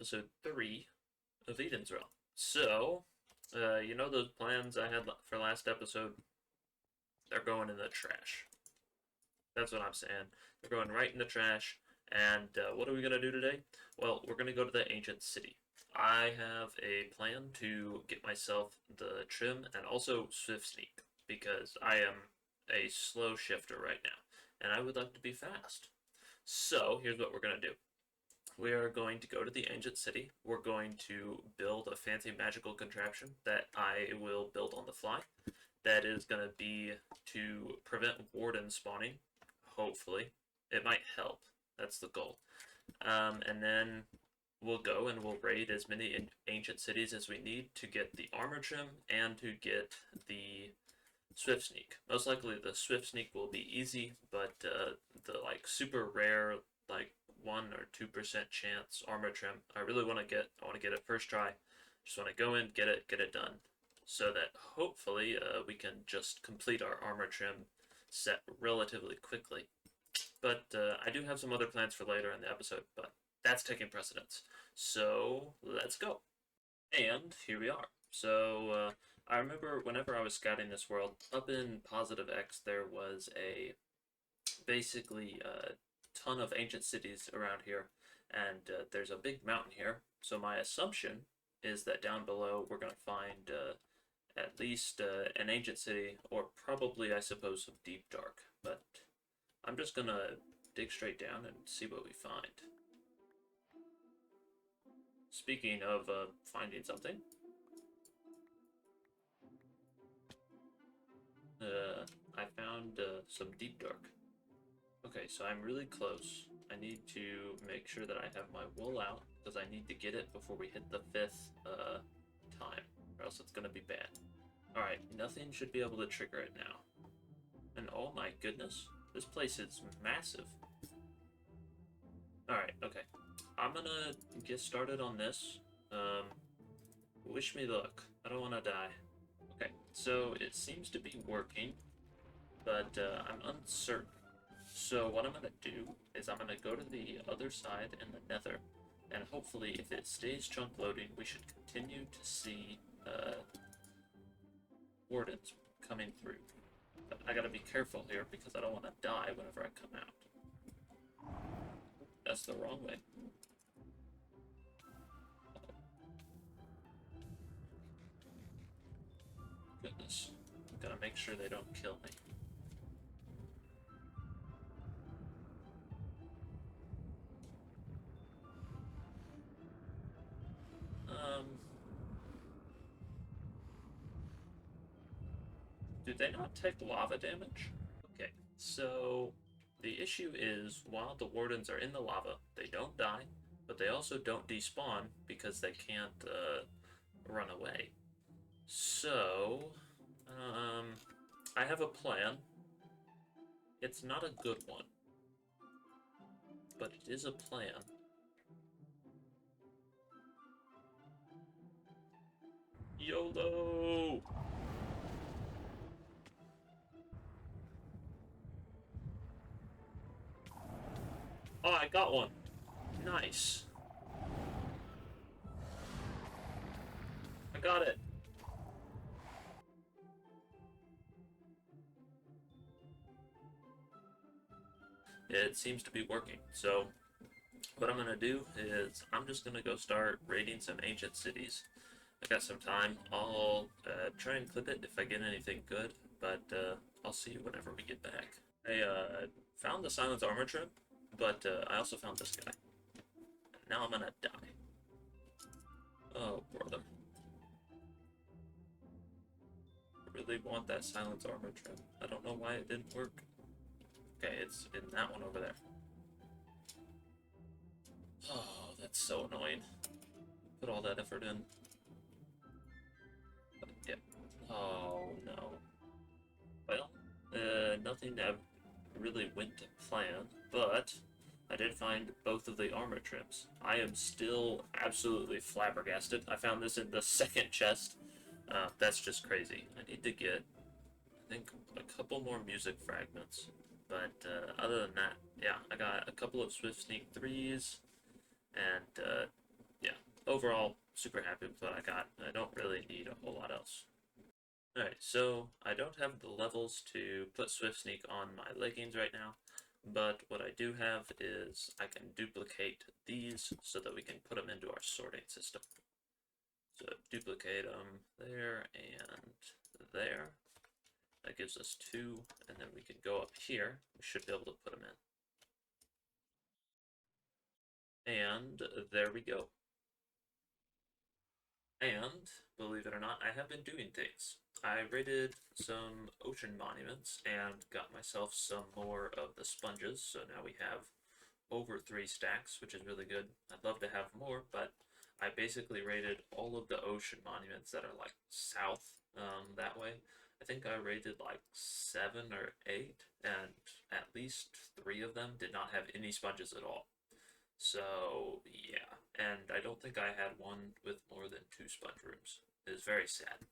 episode 3 of Eden's Realm. So, you know those plans I had for last episode? They're going in the trash. That's what I'm saying. They're going right in the trash. And what are we going to do today? Well, we're going to go to the ancient city. I have a plan to get myself the trim and also swift sneak because I am a slow shifter right now and I would like to be fast. So, here's what we're going to do. We are going to go to the ancient city. We're going to build a fancy magical contraption that I will build on the fly. That is going to be to prevent wardens spawning, hopefully. It might help. That's the goal. And then we'll go and we'll raid as many ancient cities as we need to get the armor trim and to get the swift sneak. Most likely the swift sneak will be easy, but the super rare 1 or 2% chance armor trim, I really want to get. I want to get it first try. Just want to go in, get it done, so that hopefully we can just complete our armor trim set relatively quickly. But I do have some other plans for later in the episode, but that's taking precedence. So let's go. And here we are. So I remember whenever I was scouting this world, up in Positive X, there was basically a ton of ancient cities around here, and there's a big mountain here. So my assumption is that down below we're going to find at least an ancient city, or probably, I suppose, some deep dark. But I'm just going to dig straight down and see what we find. Speaking of finding something, I found some deep dark. Okay, so I'm really close. I need to make sure that I have my wool out, because I need to get it before we hit the 5th time, or else it's going to be bad. Alright, nothing should be able to trigger it now. And oh my goodness, this place is massive. Alright, okay. I'm going to get started on this. Wish me luck. I don't want to die. Okay, so it seems to be working, but I'm uncertain. So what I'm going to do is I'm going to go to the other side in the nether, and hopefully if it stays chunk loading, we should continue to see wardens coming through. But I got to be careful here because I don't want to die whenever I come out. That's the wrong way. Goodness. I'm going to make sure they don't kill me. Do they not take lava damage? Okay, so the issue is while the wardens are in the lava, they don't die, but they also don't despawn because they can't run away. So, I have a plan. It's not a good one, but it is a plan. YOLO! Oh, I got one. Nice. I got it. It seems to be working. So, what I'm going to do is I'm just going to go start raiding some ancient cities. I got some time. I'll try and clip it if I get anything good, but I'll see you whenever we get back. I found the Silence Armor Trim, but I also found this guy. Now I'm going to die. Oh, brother. I really want that Silence Armor Trim. I don't know why it didn't work. Okay, it's in that one over there. Oh, that's so annoying. Put all that effort in. But, yeah. Oh, no. Well, nothing that really went to plan, but I did find both of the armor trims. I am still absolutely flabbergasted. I found this in the second chest. That's just crazy. I need to get, I think, a couple more music fragments. But other than that, yeah, I got a couple of Swift Sneak 3s, and yeah, overall, super happy with what I got. I don't really need a whole lot else. Alright, so I don't have the levels to put Swift Sneak on my leggings right now, but what I do have is I can duplicate these so that we can put them into our sorting system. So duplicate them there and there. That gives us 2, and then we can go up here. We should be able to put them in. And there we go. And, believe it or not, I have been doing things. I raided some ocean monuments and got myself some more of the sponges, so now we have over 3 stacks, which is really good. I'd love to have more, but I basically raided all of the ocean monuments that are like south that way. I think I raided like 7 or 8, and at least 3 of them did not have any sponges at all. So, yeah. And I don't think I had one with more than 2 sponge rooms. It is very sad.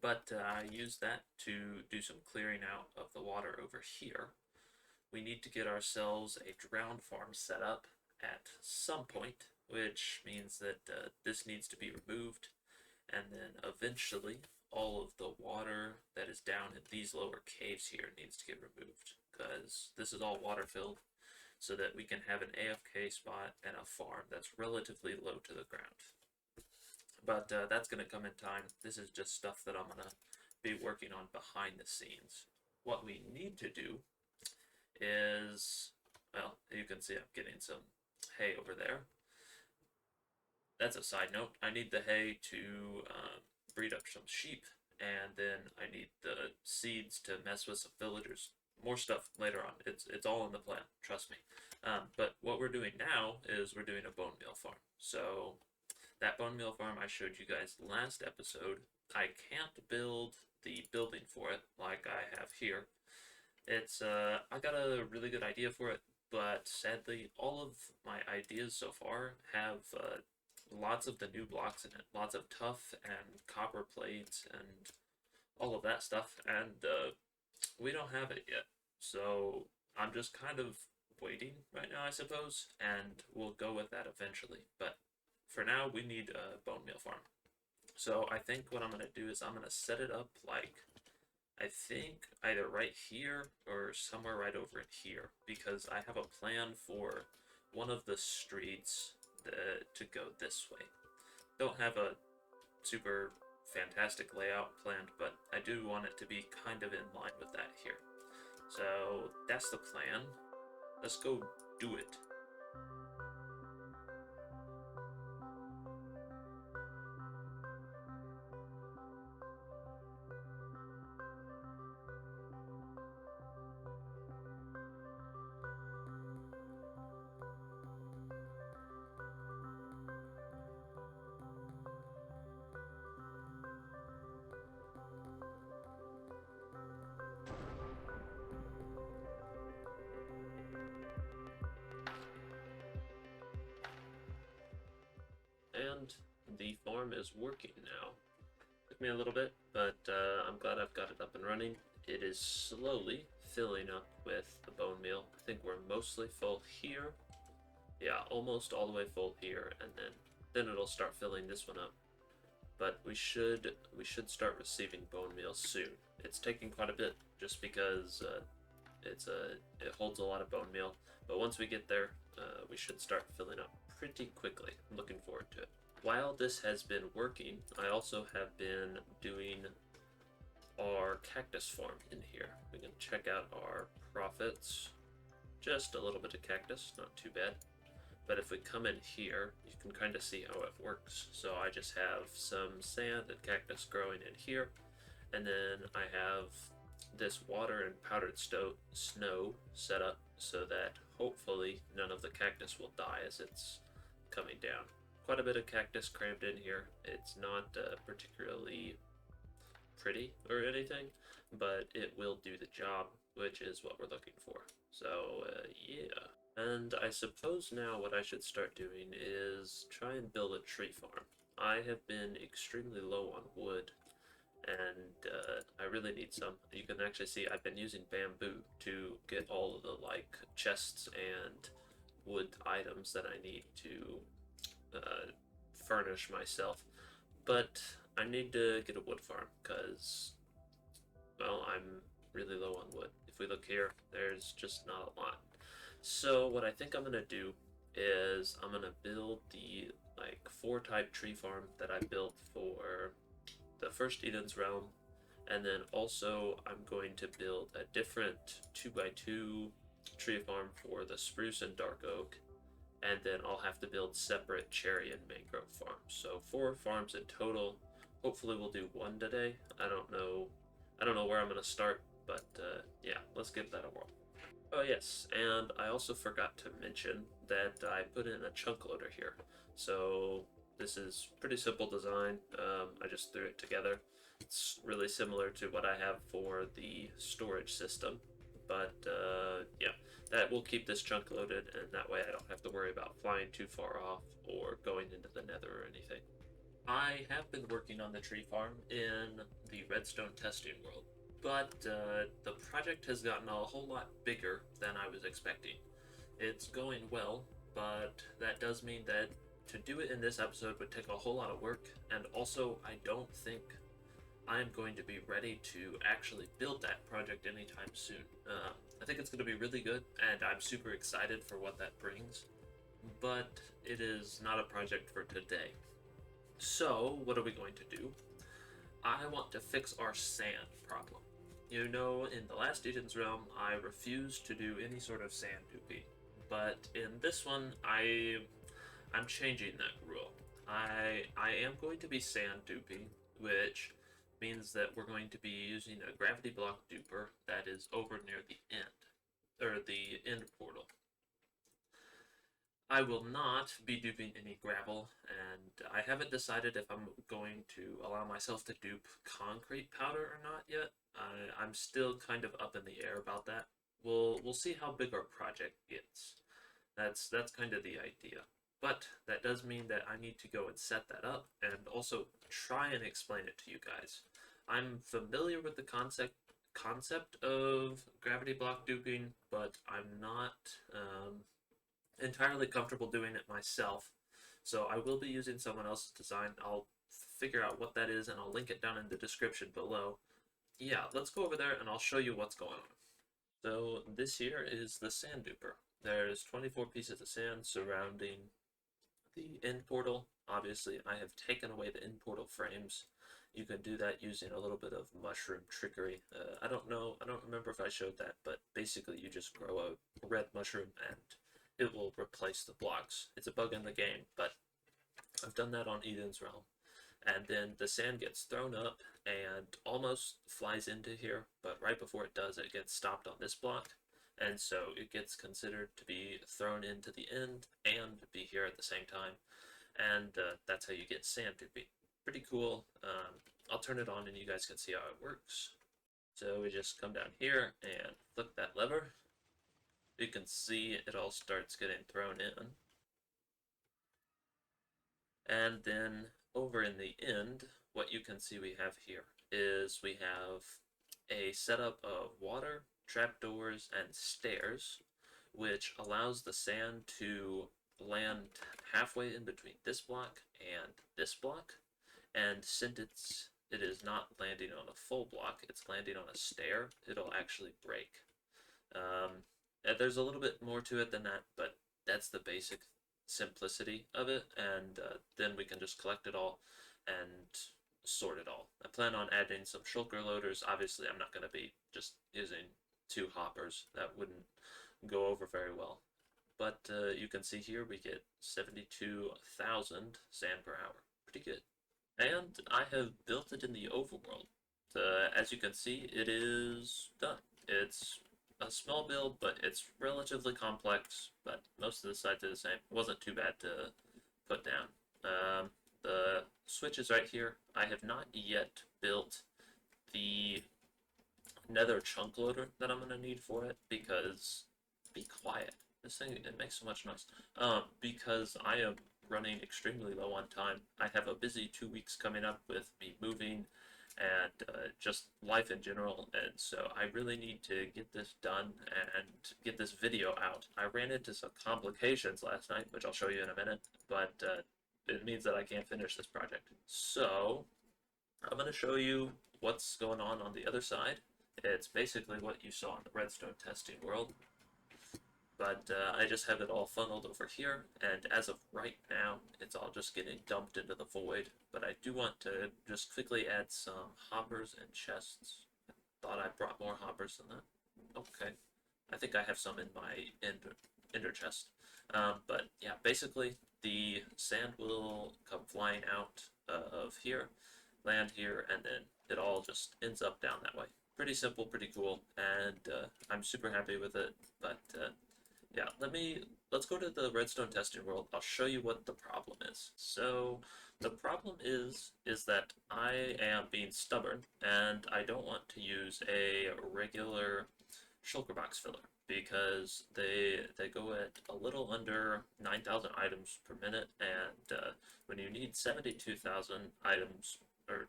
But I used that to do some clearing out of the water over here. We need to get ourselves a drowned farm set up at some point, which means that this needs to be removed, and then eventually all of the water that is down in these lower caves here needs to get removed, because this is all water filled, so that we can have an AFK spot and a farm that's relatively low to the ground. But that's going to come in time. This is just stuff that I'm going to be working on behind the scenes. What we need to do is, well, you can see I'm getting some hay over there. That's a side note. I need the hay to breed up some sheep, and then I need the seeds to mess with some villagers. More stuff later on. It's all in the plan. Trust me. But what we're doing now is we're doing a bone meal farm. So that bone meal farm I showed you guys last episode, I can't build the building for it like I have here. It's I got a really good idea for it, but sadly all of my ideas so far have lots of the new blocks in it, lots of tough and copper plates and all of that stuff, and we don't have it yet. So I'm just kind of waiting right now, I suppose, and we'll go with that eventually. But for now, we need a bone meal farm. So I think what I'm going to do is I'm going to set it up like, I think either right here or somewhere right over in here, because I have a plan for one of the streets to go this way. Don't have a super fantastic layout planned, but I do want it to be kind of in line with that here. So that's the plan. Let's go do it. And the farm is working now. Took me a little bit, but I'm glad I've got it up and running. It is slowly filling up with the bone meal. I think we're mostly full here. Yeah, almost all the way full here, and then it'll start filling this one up. But we should start receiving bone meal soon. It's taking quite a bit just because it holds a lot of bone meal. But once we get there, we should start filling up pretty quickly. I'm looking forward to it. While this has been working, I also have been doing our cactus farm in here. We can check out our profits. Just a little bit of cactus, not too bad. But if we come in here, you can kind of see how it works. So I just have some sand and cactus growing in here, and then I have this water and powdered snow set up so that hopefully none of the cactus will die as it's coming down. Quite a bit of cactus crammed in here. It's not particularly pretty or anything, but it will do the job, which is what we're looking for. So yeah. And I suppose now what I should start doing is try and build a tree farm. I have been extremely low on wood, and I really need some. You can actually see I've been using bamboo to get all of the like chests and wood items that I need to furnish myself. But I need to get a wood farm because, well, I'm really low on wood. If we look here, there's just not a lot. So what I think I'm gonna do is I'm gonna build the like 4-type tree farm that I built for the first Eden's Realm, and then also I'm going to build a different 2x2 tree farm for the spruce and dark oak, and then I'll have to build separate cherry and mangrove farms. So 4 farms in total. Hopefully we'll do 1 today. I don't know. I don't know where I'm gonna start, but yeah, let's give that a whirl. Oh yes, and I also forgot to mention that I put in a chunk loader here. So this is pretty simple design. I just threw it together. It's really similar to what I have for the storage system, but yeah, that will keep this chunk loaded, and that way I don't have to worry about flying too far off or going into the nether or anything. I have been working on the tree farm in the redstone testing world, but the project has gotten a whole lot bigger than I was expecting. It's going well, but that does mean that to do it in this episode would take a whole lot of work, and also I don't think I'm going to be ready to actually build that project anytime soon. I think it's going to be really good, and I'm super excited for what that brings, but it is not a project for today. So, what are we going to do? I want to fix our sand problem. You know, in the last Eden's Realm, I refused to do any sort of sand duping, but in this one, I'm changing that rule. I am going to be sand duping, which means that we're going to be using a gravity block duper that is over near the end, or the end portal. I will not be duping any gravel, and I haven't decided if I'm going to allow myself to dupe concrete powder or not yet. I'm still kind of up in the air about that. We'll see how big our project gets. That's kind of the idea. But that does mean that I need to go and set that up and also try and explain it to you guys. I'm familiar with the concept of gravity block duping, but I'm not entirely comfortable doing it myself. So I will be using someone else's design. I'll figure out what that is and I'll link it down in the description below. Yeah, let's go over there and I'll show you what's going on. So this here is the sand duper. There's 24 pieces of sand surrounding the end portal. Obviously, I have taken away the end portal frames. You can do that using a little bit of mushroom trickery. I don't remember if I showed that, but basically you just grow a red mushroom and it will replace the blocks. It's a bug in the game, but I've done that on Eden's Realm. And then the sand gets thrown up and almost flies into here, but right before it does, it gets stopped on this block. And so it gets considered to be thrown into the end and be here at the same time. And that's how you get sand to be pretty cool. I'll turn it on and you guys can see how it works. So we just come down here and flick that lever. You can see it all starts getting thrown in. And then over in the end, what you can see we have here is we have a setup of water, trapdoors, and stairs, which allows the sand to land halfway in between this block and this block. And since it is not landing on a full block, it's landing on a stair, it'll actually break. There's a little bit more to it than that, but that's the basic simplicity of it, and then we can just collect it all and sort it all. I plan on adding some shulker loaders. Obviously, I'm not going to be just using 2 hoppers. That wouldn't go over very well. But you can see here we get 72,000 sand per hour. Pretty good. And I have built it in the overworld. As you can see, it is done. It's a small build, but it's relatively complex, but most of the sides are the same. It wasn't too bad to put down. The switch is right here. I have not yet built the nether chunk loader that I'm going to need for it because, be quiet, this thing, it makes so much noise. Because I am running extremely low on time. I have a busy 2 weeks coming up with me moving and just life in general, and so I really need to get this done and get this video out. I ran into some complications last night, which I'll show you in a minute, but it means that I can't finish this project. So I'm going to show you what's going on the other side. It's basically what you saw in the redstone testing world, but I just have it all funneled over here, and as of right now, it's all just getting dumped into the void. But I do want to just quickly add some hoppers and chests. Thought I brought more hoppers than that. Okay, I think I have some in my ender chest. But yeah, basically the sand will come flying out of here, land here, and then it all just ends up down that way. Pretty simple, pretty cool, and I'm super happy with it. But yeah, let's go to the redstone testing world. I'll show you what the problem is. So the problem is that I am being stubborn and I don't want to use a regular shulker box filler because they go at a little under 9,000 items per minute, and when you need 72,000 items or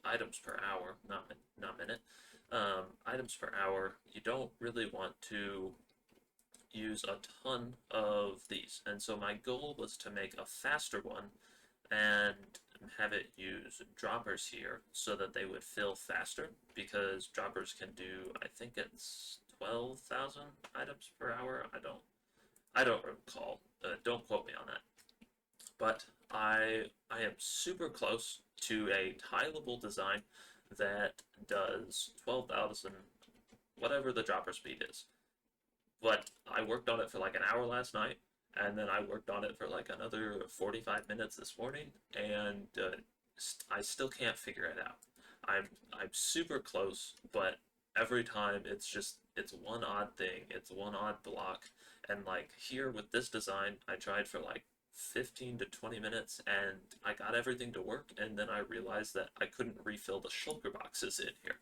items per hour, not minute, items per hour, you don't really want to use a ton of these. And so my goal was to make a faster one and have it use droppers here so that they would fill faster, because droppers can do, I think it's 12,000 items per hour. I don't recall. Don't quote me on that. But I am super close to a tileable design that does 12,000, whatever the dropper speed is. But I worked on it for like an hour last night, and then I worked on it for like another 45 minutes this morning, and I still can't figure it out. I'm super close, but every time it's one odd thing, it's one odd block, and like here with this design, I tried for like 15 to 20 minutes, and I got everything to work, and then I realized that I couldn't refill the shulker boxes in here.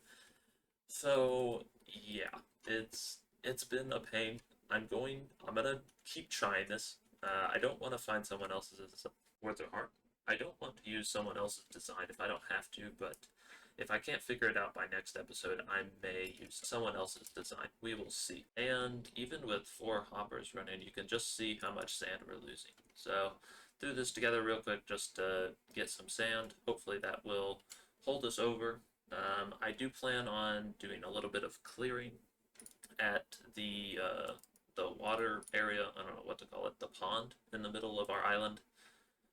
So yeah, it's been a pain. I'm gonna keep trying this. I don't want to find someone else's worth their heart. I don't want to use someone else's design if I don't have to, but if I can't figure it out by next episode, I may use someone else's design. We will see. And even with 4 hoppers running, you can just see how much sand we're losing. So do this together real quick just to get some sand. Hopefully that will hold us over. I do plan on doing a little bit of clearing at the water area. I don't know what to call it, the pond in the middle of our island.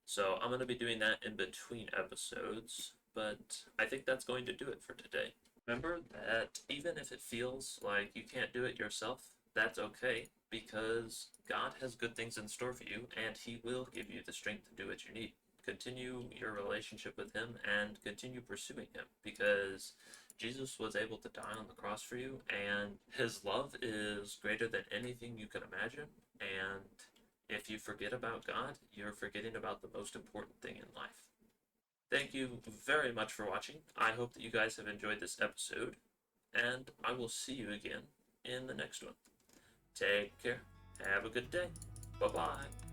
So I'm going to be doing that in between episodes, but I think that's going to do it for today. Remember that even if it feels like you can't do it yourself, that's okay, because God has good things in store for you, and He will give you the strength to do what you need. Continue your relationship with Him and continue pursuing Him, because Jesus was able to die on the cross for you, and His love is greater than anything you can imagine. And if you forget about God, you're forgetting about the most important thing in life. Thank you very much for watching. I hope that you guys have enjoyed this episode, and I will see you again in the next one. Take care. Have a good day. Bye-bye.